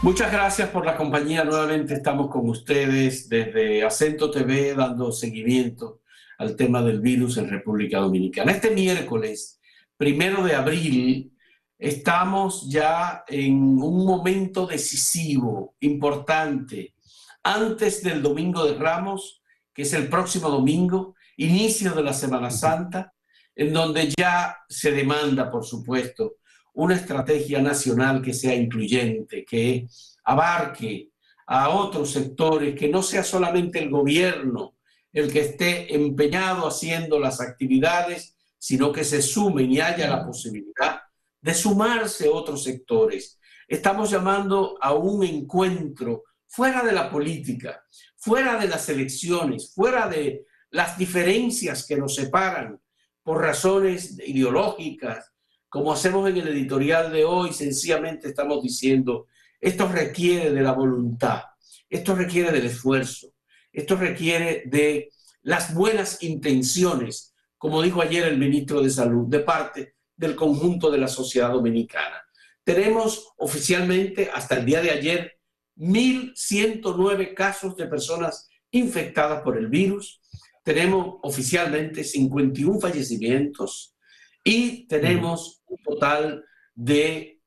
Muchas gracias por la compañía. Nuevamente estamos con ustedes desde Acento TV dando seguimiento al tema del virus en República Dominicana. Este miércoles, 1 de abril, estamos ya en un momento decisivo, importante, antes del Domingo de Ramos, que es el próximo domingo, inicio de la Semana Santa, en donde ya se demanda, por supuesto, una estrategia nacional que sea incluyente, que abarque a otros sectores, que no sea solamente el gobierno el que esté empeñado haciendo las actividades, sino que se sumen y haya la posibilidad de sumarse otros sectores. Estamos llamando a un encuentro fuera de la política, fuera de las elecciones, fuera de las diferencias que nos separan por razones ideológicas, como hacemos en el editorial de hoy. Sencillamente estamos diciendo, esto requiere de la voluntad, esto requiere del esfuerzo, esto requiere de las buenas intenciones, como dijo ayer el ministro de Salud, de parte del conjunto de la sociedad dominicana. Tenemos oficialmente, hasta el día de ayer, 1.109 casos de personas infectadas por el virus. Tenemos oficialmente 51 fallecimientos y tenemos un total de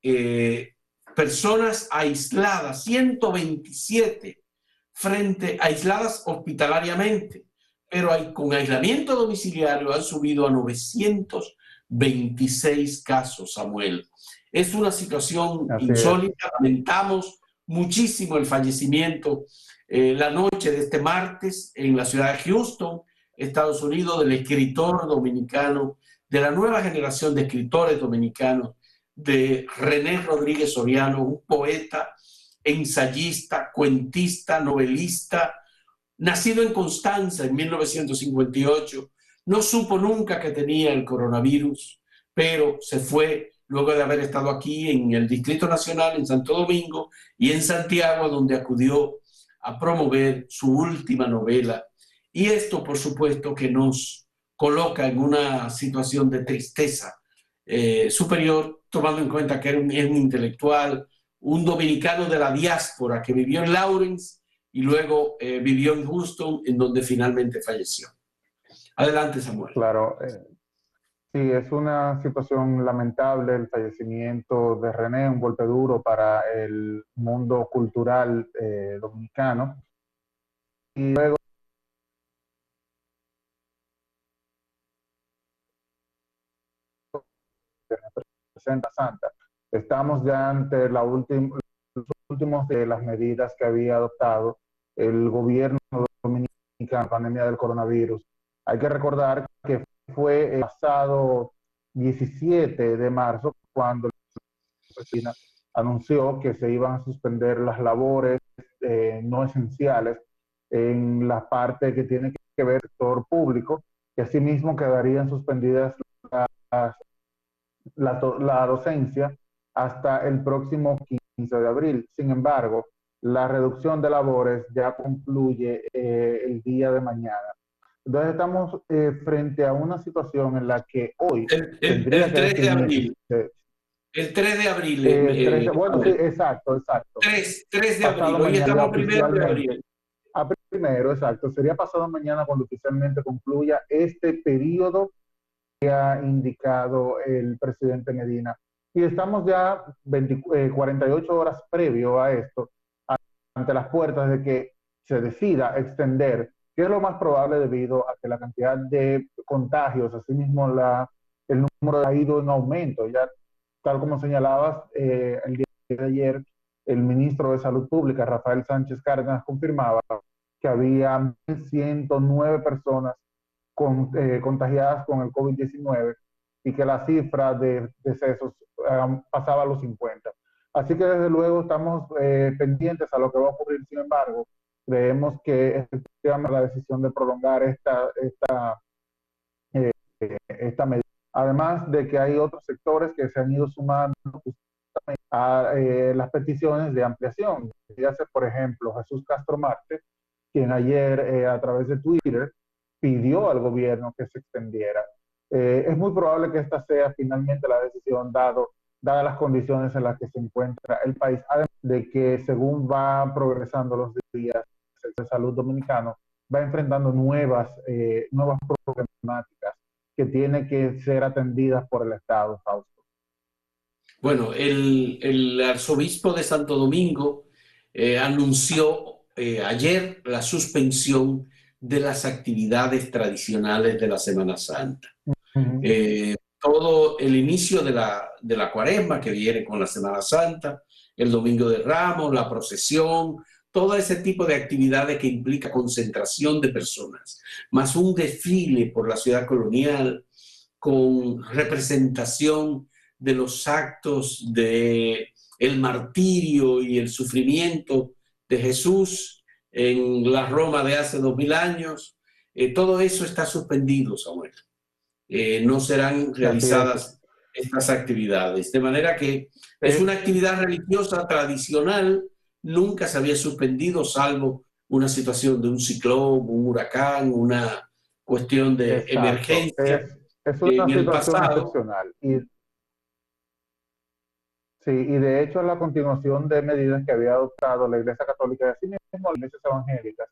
personas aisladas, 127 aisladas hospitalariamente, pero con aislamiento domiciliario han subido a 926 casos, Samuel. Es una situación Así es. insólita. Lamentamos muchísimo el fallecimiento la noche de este martes en la ciudad de Houston, Estados Unidos, del escritor dominicano, de la nueva generación de escritores dominicanos, de René Rodríguez Soriano, un poeta, ensayista, cuentista, novelista, nacido en Constanza en 1958. No supo nunca que tenía el coronavirus, pero se fue luego de haber estado aquí en el Distrito Nacional, en Santo Domingo y en Santiago, donde acudió a promover su última novela. Y esto, por supuesto, que nos coloca en una situación de tristeza superior, tomando en cuenta que es un intelectual, un dominicano de la diáspora que vivió en Lawrence y luego vivió en Houston, en donde finalmente falleció. Adelante, Samuel. Claro, sí, es una situación lamentable el fallecimiento de René, un golpe duro para el mundo cultural dominicano. Y luego de Representa Santa, estamos ya ante los últimos de las medidas que había adoptado el gobierno dominicano en la pandemia del coronavirus. Hay que recordar que fue el pasado 17 de marzo cuando Argentina anunció que se iban a suspender las labores no esenciales en la parte que tiene que ver con el sector público, y asimismo quedarían suspendidas la docencia hasta el próximo 15 de abril. Sin embargo, la reducción de labores ya concluye el día de mañana. Entonces estamos frente a una situación en la que hoy tendría El que 3 de definirse. abril. El 3 de abril. Bueno, sí, exacto, exacto. 3 de Pasado abril. Hoy mañana ya estamos a 1 de oficialmente. abril. A primero, exacto. Sería pasado mañana cuando oficialmente concluya este periodo que ha indicado el presidente Medina. Y estamos ya 48 horas previo a esto, ante las puertas de que se decida extender, que es lo más probable debido a que la cantidad de contagios, asimismo el número ha ido en aumento. Ya, tal como señalabas, el día de ayer, el ministro de Salud Pública, Rafael Sánchez Cárdenas, confirmaba que había 109 personas contagiadas con el COVID-19 y que la cifra de decesos pasaba a los 50. Así que desde luego estamos pendientes a lo que va a ocurrir. Sin embargo, creemos que efectivamente la decisión de prolongar esta medida, además de que hay otros sectores que se han ido sumando a las peticiones de ampliación. Ya sé, por ejemplo, Jesús Castro Marte, quien ayer a través de Twitter pidió al gobierno que se extendiera. Es muy probable que esta sea finalmente la decisión, dado dadas las condiciones en las que se encuentra el país, además de que según van progresando los días, el de salud dominicano va enfrentando nuevas problemáticas que tienen que ser atendidas por el Estado, Fausto. Bueno, el arzobispo de Santo Domingo anunció ayer la suspensión de las actividades tradicionales de la Semana Santa. Todo el inicio de la Cuaresma, que viene con la Semana Santa, el Domingo de Ramos, la procesión, todo ese tipo de actividades que implica concentración de personas, más un desfile por la ciudad colonial con representación de los actos de el martirio y el sufrimiento de Jesús en la Roma de hace 2000 años. Todo eso está suspendido, Samuel. No serán realizadas estas actividades. De manera que es una actividad religiosa tradicional, nunca se había suspendido, salvo una situación de un ciclón, un huracán, una cuestión de emergencia. Es una en el situación pasado. excepcional. Sí, y de hecho es la continuación de medidas que había adoptado la Iglesia Católica y así mismo las iglesias evangélicas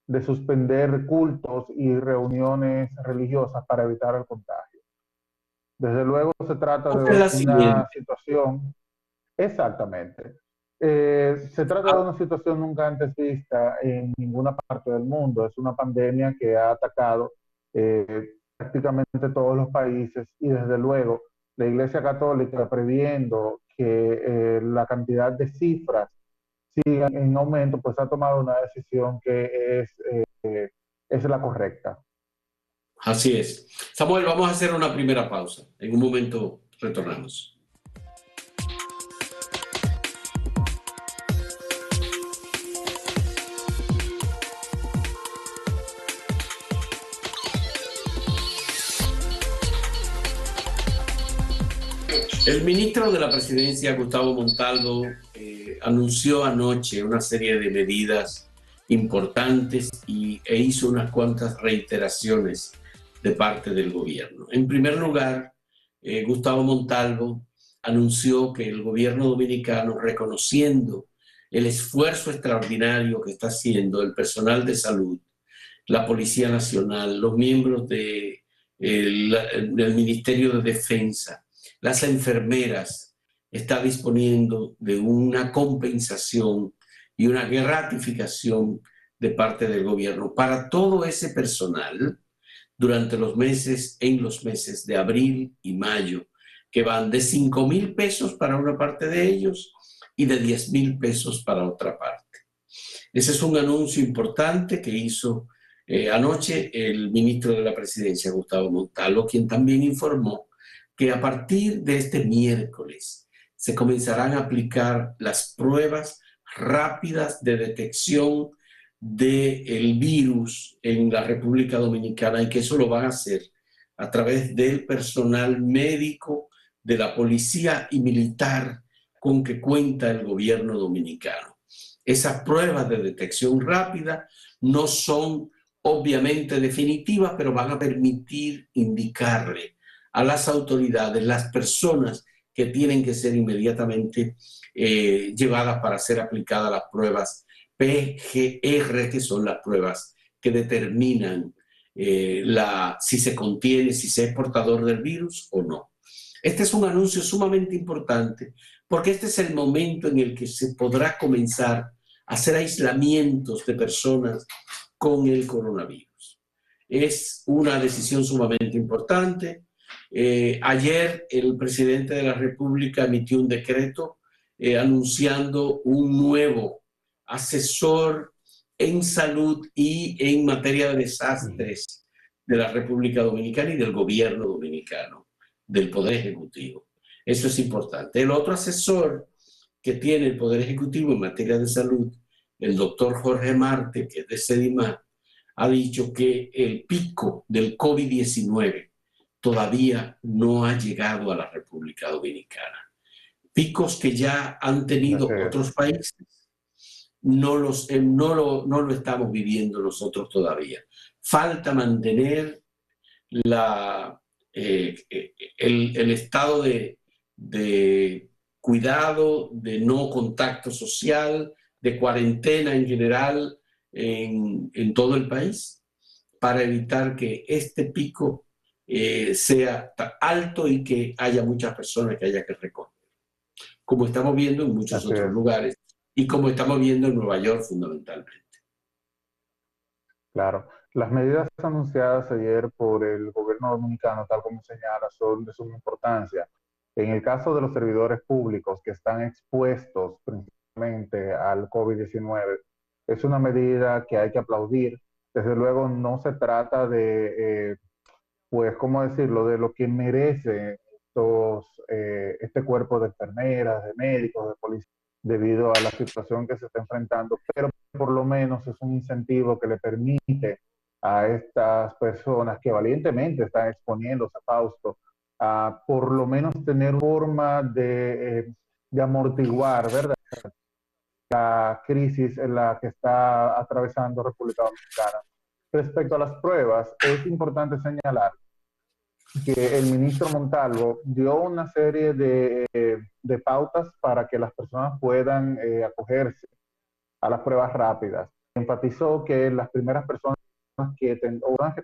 de suspender cultos y reuniones religiosas para evitar el contagio. Desde luego se trata de una situación, exactamente, se trata de una situación nunca antes vista en ninguna parte del mundo. Es una pandemia que ha atacado prácticamente todos los países y desde luego la Iglesia Católica, previendo que la cantidad de cifras sigan en aumento, pues ha tomado una decisión que es la correcta. Así es. Samuel, vamos a hacer una primera pausa. En un momento retornamos. El ministro de la Presidencia, Gustavo Montalvo, anunció anoche una serie de medidas importantes e hizo unas cuantas reiteraciones de parte del gobierno. En primer lugar, Gustavo Montalvo anunció que el gobierno dominicano, reconociendo el esfuerzo extraordinario que está haciendo el personal de salud, la Policía Nacional, los miembros del Ministerio de Defensa, las enfermeras, está disponiendo de una compensación y una gratificación de parte del gobierno para todo ese personal durante los meses de abril y mayo, que van de 5,000 pesos para una parte de ellos y de 10,000 pesos para otra parte. Ese es un anuncio importante que hizo anoche el ministro de la Presidencia, Gustavo Montalvo, quien también informó que a partir de este miércoles se comenzarán a aplicar las pruebas rápidas de detección del virus en la República Dominicana y que eso lo van a hacer a través del personal médico, de la policía y militar con que cuenta el gobierno dominicano. Esas pruebas de detección rápida no son obviamente definitivas, pero van a permitir indicarle a las autoridades las personas que tienen que ser inmediatamente llevadas para ser aplicadas las pruebas PGR, que son las pruebas que determinan si se contiene, si se es portador del virus o no. Este es un anuncio sumamente importante porque este es el momento en el que se podrá comenzar a hacer aislamientos de personas con el coronavirus. Es una decisión sumamente importante. Ayer el presidente de la República emitió un decreto anunciando un nuevo asesor en salud y en materia de desastres de la República Dominicana y del gobierno dominicano, del Poder Ejecutivo. Eso es importante. El otro asesor que tiene el Poder Ejecutivo en materia de salud, el doctor Jorge Marte, que es de Sedimar, ha dicho que el pico del COVID-19 todavía no ha llegado a la República Dominicana. Picos que ya han tenido otros países, no lo estamos viviendo nosotros todavía. Falta mantener el estado de de cuidado, de no contacto social, de cuarentena en general en todo el país, para evitar que este pico sea alto y que haya muchas personas que haya que recoger, como estamos viendo en muchos Así otros es, lugares y como estamos viendo en Nueva York fundamentalmente. claro. Las medidas anunciadas ayer por el gobierno dominicano, tal como señala, son de suma importancia. En el caso de los servidores públicos que están expuestos principalmente al COVID-19, es una medida que hay que aplaudir. Desde luego no se trata de pues, ¿cómo decirlo?, de lo que merece este cuerpo de enfermeras, de médicos, de policías, debido a la situación que se está enfrentando, pero por lo menos es un incentivo que le permite a estas personas que valientemente están exponiéndose a Fausto, a por lo menos tener forma de amortiguar, ¿verdad?, la crisis en la que está atravesando República Dominicana. Respecto a las pruebas, es importante señalar que el ministro Montalvo dio una serie de pautas para que las personas puedan acogerse a las pruebas rápidas. Enfatizó que las primeras personas que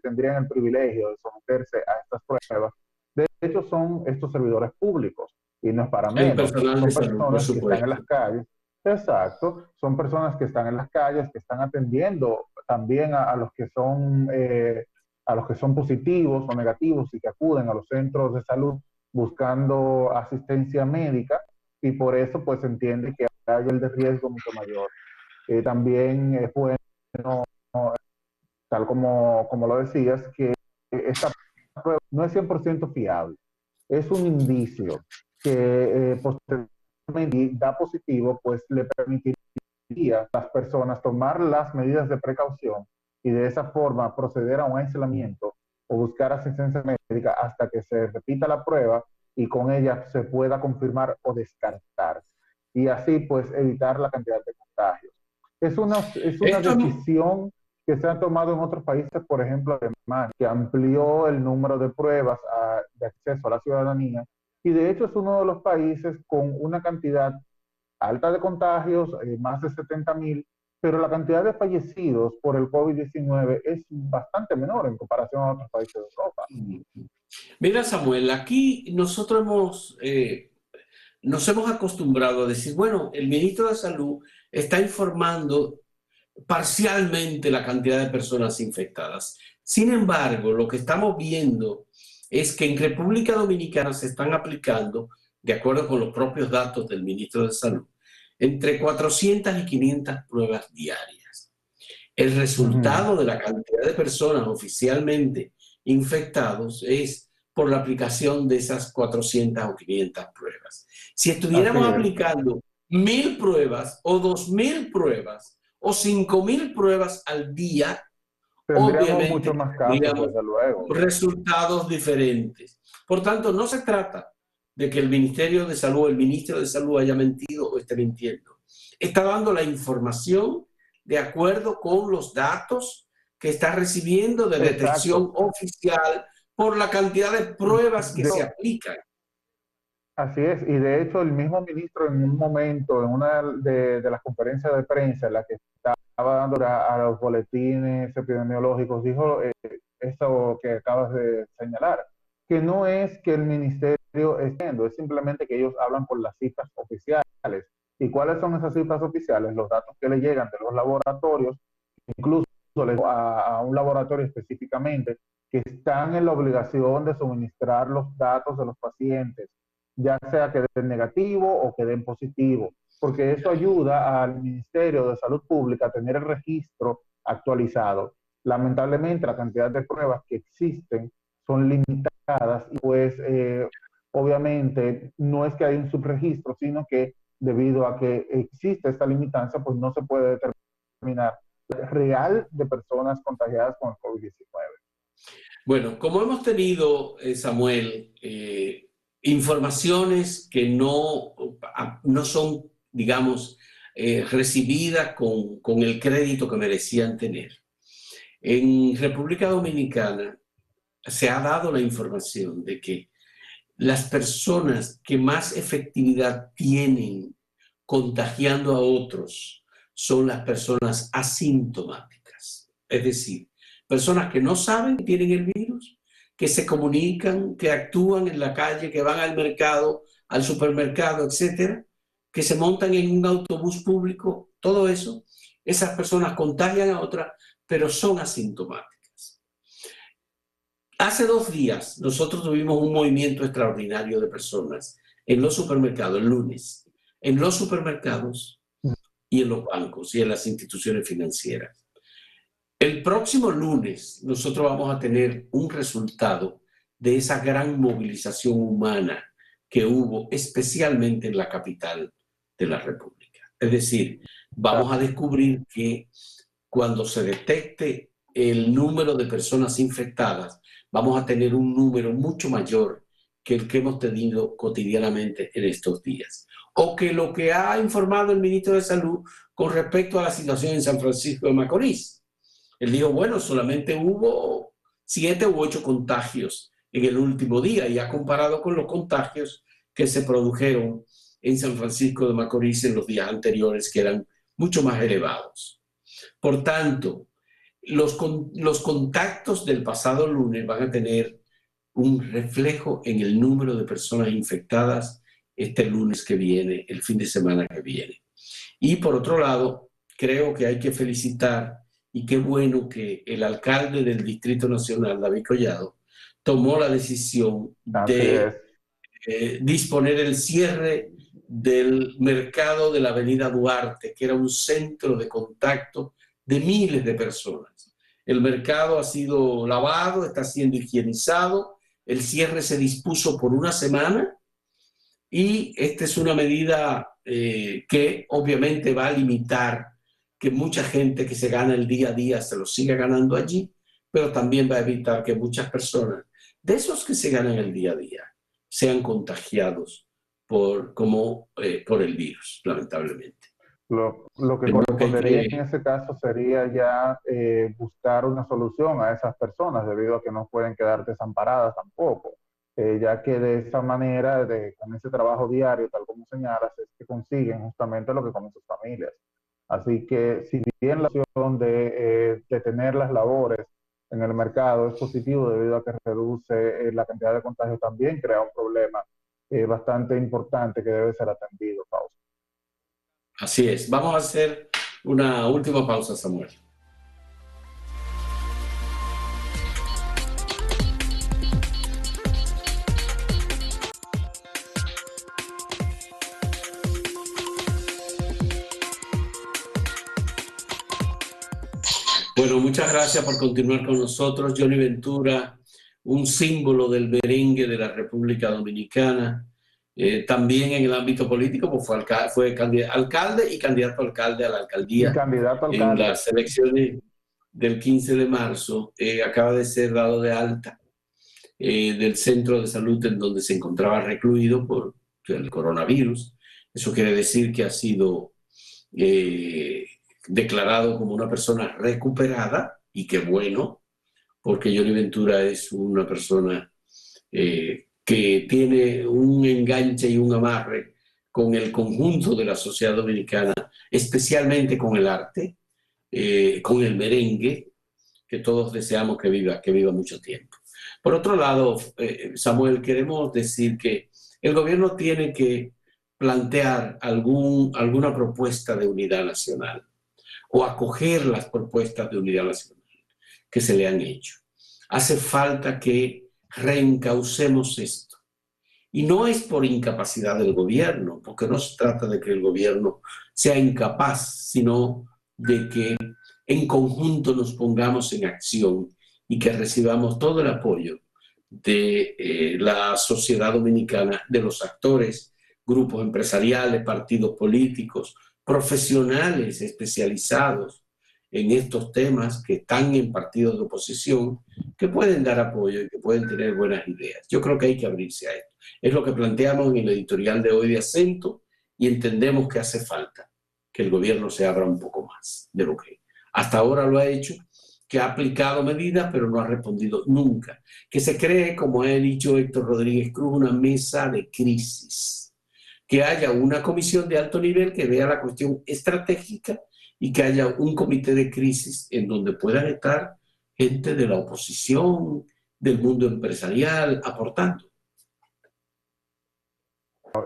tendrían el privilegio de someterse a estas pruebas, de hecho, son estos servidores públicos, y no es para El menos. personal de Son salud, por personas que están en supuesto. las calles, exacto, son personas que están en las calles, que están atendiendo también a los que son a los que son positivos o negativos y que acuden a los centros de salud buscando asistencia médica, y por eso pues se entiende que hay el de riesgo mucho mayor. También es bueno, tal como lo decías, que esta prueba no es 100% fiable. Es un indicio que posteriormente da positivo, pues le permitiría a las personas tomar las medidas de precaución y de esa forma proceder a un aislamiento o buscar asistencia médica hasta que se repita la prueba y con ella se pueda confirmar o descartar. Y así pues evitar la cantidad de contagios. Es una Esto es, decisión que se ha tomado en otros países, por ejemplo, Alemania, que amplió el número de pruebas de acceso a la ciudadanía, y de hecho es uno de los países con una cantidad alta de contagios, más de 70,000, pero la cantidad de fallecidos por el COVID-19 es bastante menor en comparación a otros países de Europa. mira, Samuel, aquí nosotros nos hemos acostumbrado a decir, bueno, el ministro de Salud está informando parcialmente la cantidad de personas infectadas. Sin embargo, lo que estamos viendo es que en República Dominicana se están aplicando, de acuerdo con los propios datos del ministro de Salud, entre 400 y 500 pruebas diarias. El Uh -huh. resultado de la cantidad de personas oficialmente infectados es por la aplicación de esas 400 o 500 pruebas. Si Así estuviéramos es. aplicando 1,000 pruebas o 2,000 pruebas o 5,000 pruebas al día, Tendríamos obviamente muchos más casos, tendríamos desde luego. resultados diferentes. Por tanto, no se trata de que el Ministerio de Salud, el ministro de Salud haya mentido o esté mintiendo. Está dando la información de acuerdo con los datos que está recibiendo de detección Exacto. oficial por la cantidad de pruebas que De, se aplican. Así es, y de hecho el mismo ministro en un momento, en una de las conferencias de prensa en la que estaba dando a los boletines epidemiológicos, dijo eso que acabas de señalar, que no es que el ministerio esté haciendo, es simplemente que ellos hablan por las cifras oficiales. ¿Y cuáles son esas cifras oficiales? Los datos que le llegan de los laboratorios, incluso a un laboratorio específicamente, que están en la obligación de suministrar los datos de los pacientes, ya sea que den negativo o que den positivo, porque eso ayuda al Ministerio de Salud Pública a tener el registro actualizado. Lamentablemente, la cantidad de pruebas que existen son limitadas y pues obviamente no es que hay un subregistro, sino que debido a que existe esta limitancia, pues no se puede determinar la real de personas contagiadas con el COVID-19. Bueno, como hemos tenido, Samuel, informaciones que no son, digamos, recibidas con el crédito que merecían tener. En República Dominicana se ha dado la información de que las personas que más efectividad tienen contagiando a otros son las personas asintomáticas. Es decir, personas que no saben que tienen el virus, que se comunican, que actúan en la calle, que van al mercado, al supermercado, etcétera, que se montan en un autobús público, todo eso, esas personas contagian a otras, pero son asintomáticas. Hace 2 días nosotros tuvimos un movimiento extraordinario de personas en los supermercados, el lunes, en los supermercados y en los bancos y en las instituciones financieras. El próximo lunes nosotros vamos a tener un resultado de esa gran movilización humana que hubo especialmente en la capital de la República. Es decir, vamos a descubrir que cuando se detecte el número de personas infectadas, vamos a tener un número mucho mayor que el que hemos tenido cotidianamente en estos días. O que lo que ha informado el ministro de Salud con respecto a la situación en San Francisco de Macorís. Él dijo, bueno, solamente hubo 7 u 8 contagios en el último día y ha comparado con los contagios que se produjeron en San Francisco de Macorís en los días anteriores, que eran mucho más elevados. Por tanto, los contactos del pasado lunes van a tener un reflejo en el número de personas infectadas este lunes que viene, el fin de semana que viene. Y por otro lado, creo que hay que felicitar, y qué bueno que el alcalde del Distrito Nacional, David Collado, tomó la decisión de disponer el cierre del mercado de la Avenida Duarte, que era un centro de contacto de miles de personas. El mercado ha sido lavado, está siendo higienizado, el cierre se dispuso por 1 semana y esta es una medida que obviamente va a limitar que mucha gente que se gana el día a día se lo siga ganando allí, pero también va a evitar que muchas personas de esos que se ganan el día a día sean contagiados por el virus, lamentablemente. Lo que correspondería en ese caso sería ya buscar una solución a esas personas, debido a que no pueden quedar desamparadas tampoco, ya que de esa manera, con ese trabajo diario, tal como señalas, es que consiguen justamente lo que comen sus familias. Así que si bien la opción de tener las labores en el mercado es positivo debido a que reduce la cantidad de contagios, también crea un problema bastante importante que debe ser atendido, Fausto. Así es. Vamos a hacer una última pausa, Samuel. Bueno, muchas gracias por continuar con nosotros. Johnny Ventura, un símbolo del merengue de la República Dominicana. También en el ámbito político, pues fue alcalde y candidato a alcalde a la alcaldía. Y candidato a alcalde. En las elecciones del 15 de marzo. Acaba de ser dado de alta del centro de salud en donde se encontraba recluido por el coronavirus. Eso quiere decir que ha sido declarado como una persona recuperada, y qué bueno, porque Johnny Ventura es una persona que tiene un enganche y un amarre con el conjunto de la sociedad dominicana, especialmente con el arte, con el merengue, que todos deseamos que viva mucho tiempo. Por otro lado, Samuel, queremos decir que el gobierno tiene que plantear alguna propuesta de unidad nacional o acoger las propuestas de unidad nacional que se le han hecho. Hace falta que reencaucemos esto. Y no es por incapacidad del gobierno, porque no se trata de que el gobierno sea incapaz, sino de que en conjunto nos pongamos en acción y que recibamos todo el apoyo de la sociedad dominicana, de los actores, grupos empresariales, partidos políticos, profesionales especializados en estos temas que están en partidos de oposición, que pueden dar apoyo y que pueden tener buenas ideas. Yo creo que hay que abrirse a esto. Es lo que planteamos en el editorial de hoy de Acento, y entendemos que hace falta que el gobierno se abra un poco más de lo que hasta ahora lo ha hecho, que ha aplicado medidas, pero no ha respondido nunca. Que se cree, como ha dicho Héctor Rodríguez Cruz, una mesa de crisis. Que haya una comisión de alto nivel que vea la cuestión estratégica y que haya un comité de crisis en donde puedan estar gente de la oposición, del mundo empresarial, aportando.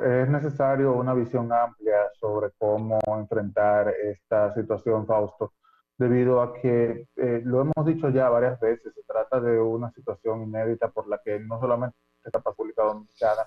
Es necesario una visión amplia sobre cómo enfrentar esta situación, Fausto, debido a que, lo hemos dicho ya varias veces, se trata de una situación inédita por la que no solamente está la República Dominicana,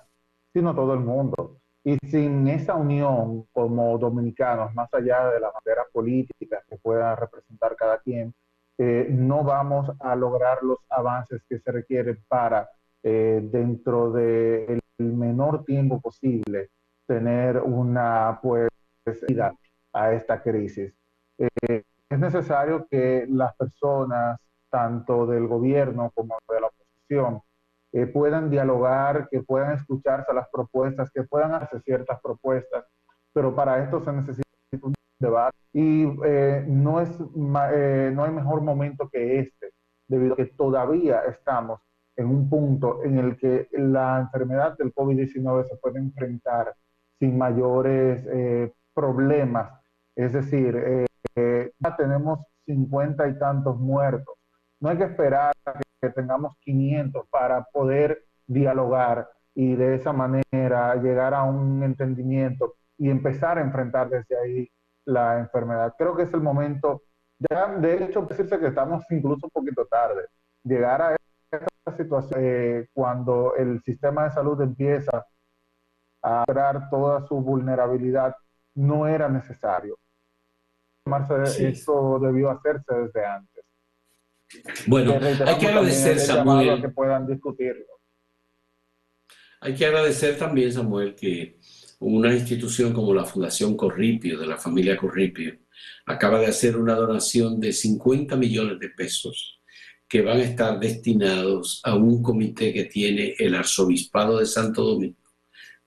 sino todo el mundo. Y sin esa unión como dominicanos, más allá de las banderas políticas que puedan representar cada quien, no vamos a lograr los avances que se requieren para, dentro del menor tiempo posible, tener una pues salida a esta crisis. Es necesario que las personas, tanto del gobierno como de la oposición, puedan dialogar, que puedan escucharse las propuestas, que puedan hacer ciertas propuestas, pero para esto se necesita un debate y no hay mejor momento que este, debido a que todavía estamos en un punto en el que la enfermedad del COVID-19 se puede enfrentar sin mayores problemas. Es decir, ya tenemos 50 y tantos muertos. No hay que esperar que tengamos 500 para poder dialogar y de esa manera llegar a un entendimiento y empezar a enfrentar desde ahí la enfermedad. Creo que es el momento, ya de hecho decirse que estamos incluso un poquito tarde, llegar a esta situación cuando el sistema de salud empieza a lograr toda su vulnerabilidad, no era necesario. Esto debió hacerse desde antes. Bueno, hay que agradecer, el llamado a que Samuel. puedan discutirlo. Hay que agradecer también, Samuel, que una institución como la Fundación Corripio, de la familia Corripio, acaba de hacer una donación de 50 millones de pesos que van a estar destinados a un comité que tiene el Arzobispado de Santo Domingo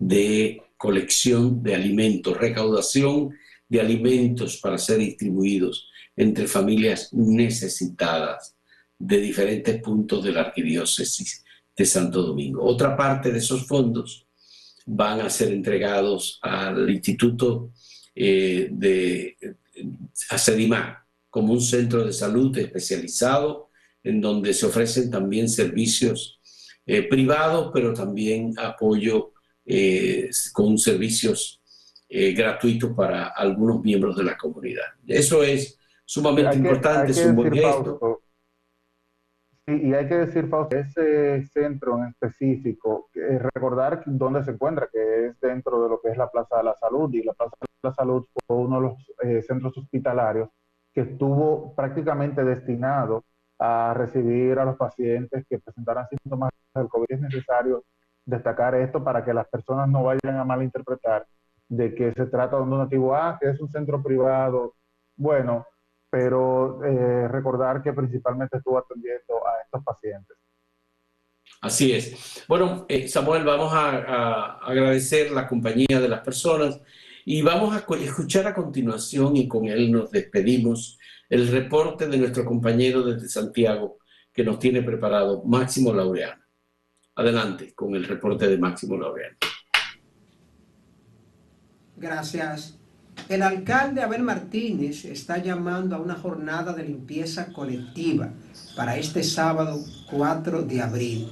de colección de alimentos, recaudación de alimentos para ser distribuidos entre familias necesitadas de diferentes puntos de la arquidiócesis de Santo Domingo. Otra parte de esos fondos van a ser entregados al Instituto de Sedimar como un centro de salud especializado en donde se ofrecen también servicios privados, pero también apoyo con servicios gratuitos para algunos miembros de la comunidad. Eso es sumamente importante, es un buen gesto. Fausto, y hay que decir, Fausto, ese centro en específico, recordar dónde se encuentra, que es dentro de lo que es la Plaza de la Salud, y la Plaza de la Salud fue uno de los centros hospitalarios que estuvo prácticamente destinado a recibir a los pacientes que presentaran síntomas del COVID. Es necesario destacar esto para que las personas no vayan a malinterpretar de que se trata de un donativo, que es un centro privado. Bueno, pero recordar que principalmente estuvo atendiendo a estos pacientes. Así es. Bueno, Samuel, vamos a agradecer la compañía de las personas y vamos a escuchar a continuación, y con él nos despedimos, el reporte de nuestro compañero desde Santiago que nos tiene preparado, Máximo Laureano. Adelante con el reporte de Máximo Laureano. Gracias. El alcalde Abel Martínez está llamando a una jornada de limpieza colectiva para este sábado 4 de abril.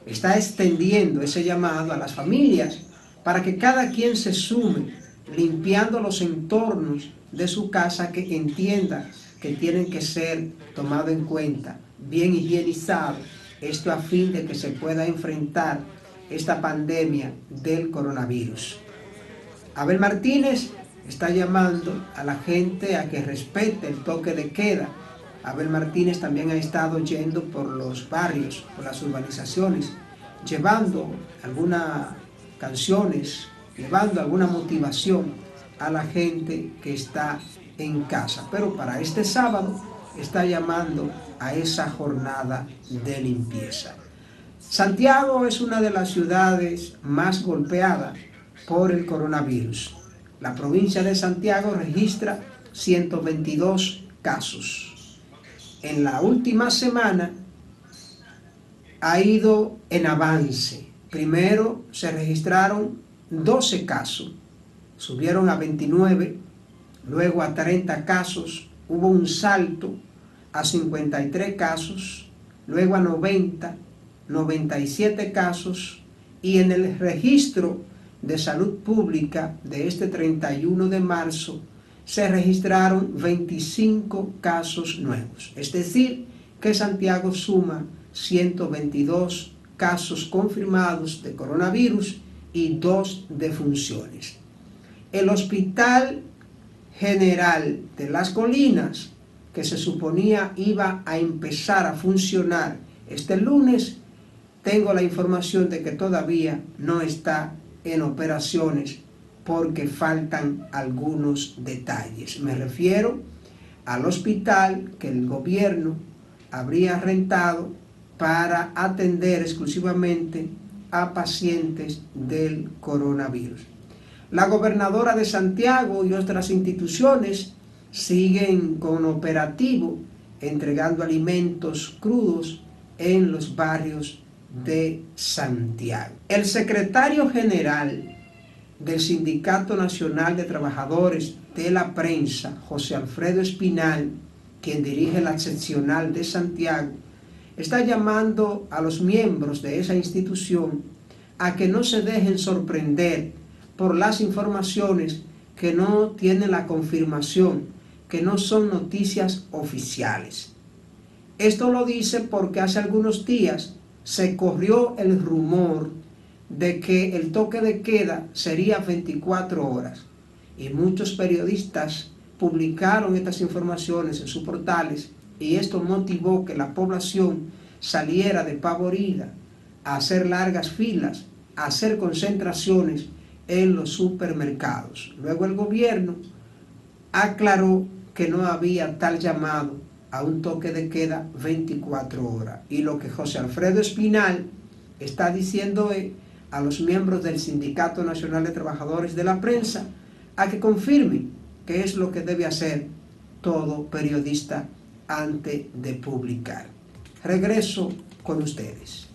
Está extendiendo ese llamado a las familias para que cada quien se sume limpiando los entornos de su casa que entienda que tienen que ser tomados en cuenta, bien higienizados, esto a fin de que se pueda enfrentar esta pandemia del coronavirus. Abel Martínez está llamando a la gente a que respete el toque de queda. Abel Martínez también ha estado yendo por los barrios, por las urbanizaciones, llevando algunas canciones, llevando alguna motivación a la gente que está en casa. Pero para este sábado está llamando a esa jornada de limpieza. Santiago es una de las ciudades más golpeadas por el coronavirus. La provincia de Santiago registra 122 casos en la última semana ha ido en avance. Primero se registraron 12 casos, subieron a 29, luego a 30 casos, hubo un salto a 53 casos, luego a 90, 97 casos, y en el registro de salud pública de este 31 de marzo se registraron 25 casos nuevos. Es decir, que Santiago suma 122 casos confirmados de coronavirus y 2 defunciones. El Hospital General de Las Colinas, que se suponía iba a empezar a funcionar este lunes, tengo la información de que todavía no está en operaciones porque faltan algunos detalles. Me refiero al hospital que el gobierno habría rentado para atender exclusivamente a pacientes del coronavirus. La gobernadora de Santiago y otras instituciones siguen con operativo entregando alimentos crudos en los barrios de Santiago. El secretario general del Sindicato Nacional de Trabajadores de la Prensa, José Alfredo Espinal, quien dirige la seccional de Santiago, está llamando a los miembros de esa institución a que no se dejen sorprender por las informaciones que no tienen la confirmación, que no son noticias oficiales. Esto lo dice porque hace algunos días se corrió el rumor de que el toque de queda sería 24 horas y muchos periodistas publicaron estas informaciones en sus portales y esto motivó que la población saliera despavorida a hacer largas filas, a hacer concentraciones en los supermercados. Luego el gobierno aclaró que no había tal llamado a un toque de queda 24 horas. Y lo que José Alfredo Espinal está diciendo es a los miembros del Sindicato Nacional de Trabajadores de la Prensa a que confirmen qué es lo que debe hacer todo periodista antes de publicar. Regreso con ustedes.